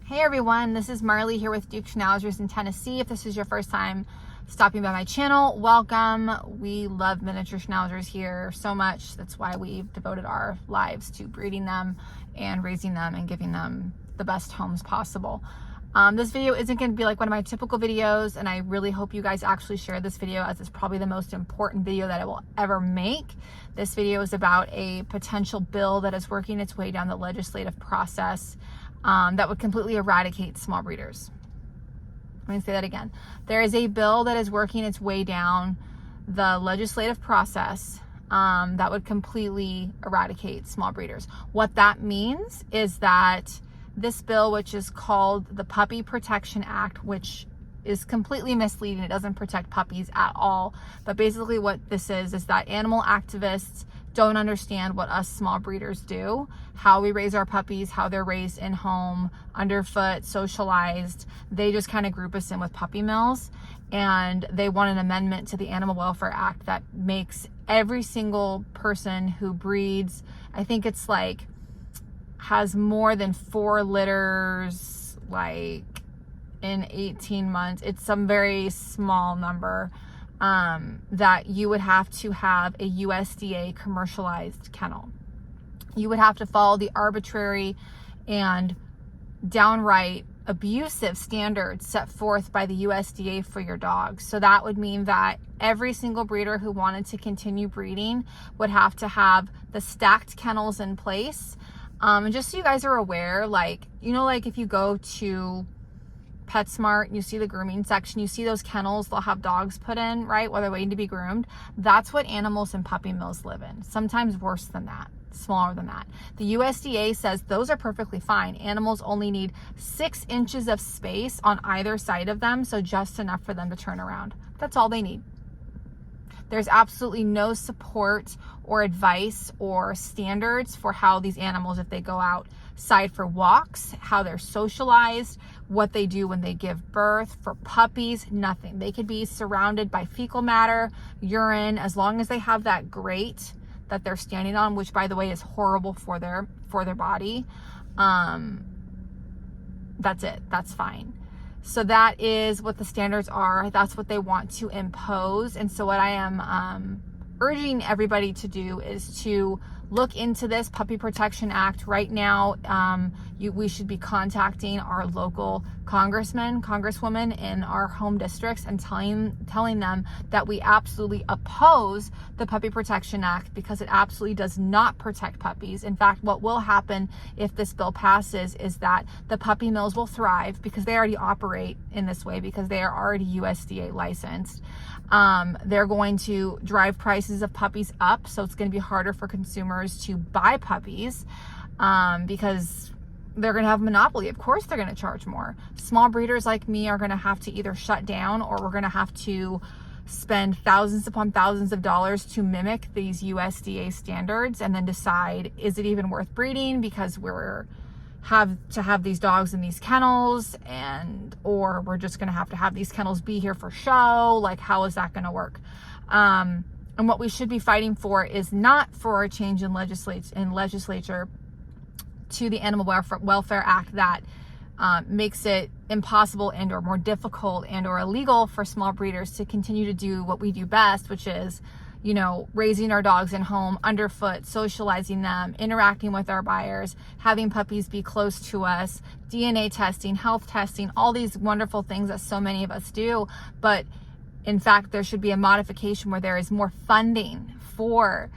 Hey everyone, this is Marley here with Duke Schnauzers in Tennessee. If this is your first time stopping by my channel, welcome. We love miniature schnauzers here so much. That's why we've devoted our lives to breeding them and raising them and giving them the best homes possible. This video isn't going to be like one of my typical videos, and I really hope you guys actually share this video, as it's probably the most important video that I will ever make. This video is about a potential bill that is working its way down the legislative process that would completely eradicate small breeders. Let me say that again. There is a bill that is working its way down the legislative process that would completely eradicate small breeders. What that means is that this bill, which is called the Puppy Protection Act, which is completely misleading. It doesn't protect puppies at all. But basically what this is that animal activists don't understand what us small breeders do, how we raise our puppies, how they're raised in home, underfoot, socialized. They just kind of group us in with puppy mills, and they want an amendment to the Animal Welfare Act that makes every single person who breeds, I think it's like, has more than 4 litters, like in 18 months, it's some very small number, that you would have to have a USDA commercialized kennel. You would have to follow the arbitrary and downright abusive standards set forth by the USDA for your dog. So that would mean that every single breeder who wanted to continue breeding would have to have the stacked kennels in place. And just so you guys are aware, like, you know, like if you go to PetSmart and you see the grooming section, you see those kennels they'll have dogs put in, right, while they're waiting to be groomed. That's what animals in puppy mills live in. Sometimes worse than that, smaller than that. The USDA says those are perfectly fine. Animals only need 6 inches of space on either side of them, so just enough for them to turn around. That's all they need. There's absolutely no support or advice or standards for how these animals, if they go outside for walks, how they're socialized, what they do when they give birth. For puppies, nothing. They could be surrounded by fecal matter, urine, as long as they have that grate that they're standing on, which by the way is horrible for their body. That's it. That's fine. So that is what the standards are. That's what they want to impose. And so what I am urging everybody to do is to look into this Puppy Protection Act right now. We should be contacting our local congressmen, congresswomen in our home districts and telling them that we absolutely oppose the Puppy Protection Act, because it absolutely does not protect puppies. In fact, what will happen if this bill passes is that the puppy mills will thrive, because they already operate in this way, because they are already USDA licensed. They're going to drive prices of puppies up, so it's going to be harder for consumers to buy puppies, because they're going to have a monopoly. Of course they're going to charge more. Small breeders like me are going to have to either shut down, or we're going to have to spend thousands upon thousands of dollars to mimic these USDA standards, and then decide, is it even worth breeding, because we're have these dogs in these kennels, or we're just going to have these kennels be here for show. Like, how is that going to work? And what we should be fighting for is not for a change in legislature to the Animal Welfare Act that makes it impossible and or more difficult and or illegal for small breeders to continue to do what we do best, which is, you know, raising our dogs in home, underfoot, socializing them, interacting with our buyers, having puppies be close to us, DNA testing, health testing, all these wonderful things that so many of us do. But in fact, there should be a modification where there is more funding for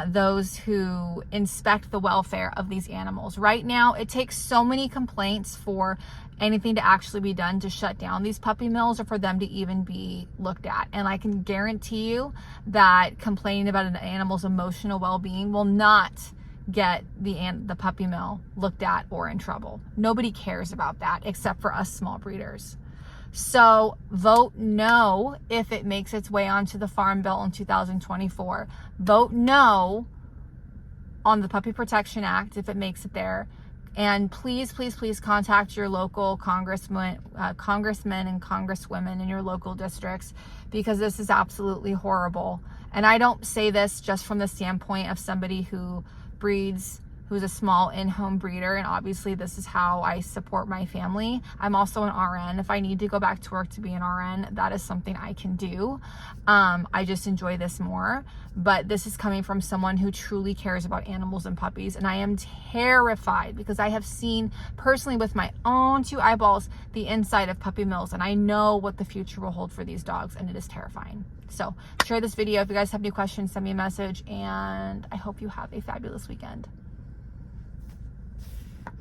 those who inspect the welfare of these animals. Right now, it takes so many complaints for anything to actually be done to shut down these puppy mills, or for them to even be looked at. And I can guarantee you that complaining about an animal's emotional well-being will not get the puppy mill looked at or in trouble. Nobody cares about that except for us small breeders. So vote no if it makes its way onto the Farm Bill in 2024. Vote no on the Puppy Protection Act if it makes it there. And please, please, please contact your local congressmen and congresswomen in your local districts, because this is absolutely horrible. And I don't say this just from the standpoint of somebody who breeds who's a small in-home breeder, and obviously this is how I support my family. I'm also an RN. If I need to go back to work to be an RN, that is something I can do. I just enjoy this more, but this is coming from someone who truly cares about animals and puppies, and I am terrified because I have seen personally with my own 2 eyeballs the inside of puppy mills, and I know what the future will hold for these dogs, and it is terrifying. So share this video. If you guys have any questions, send me a message, and I hope you have a fabulous weekend.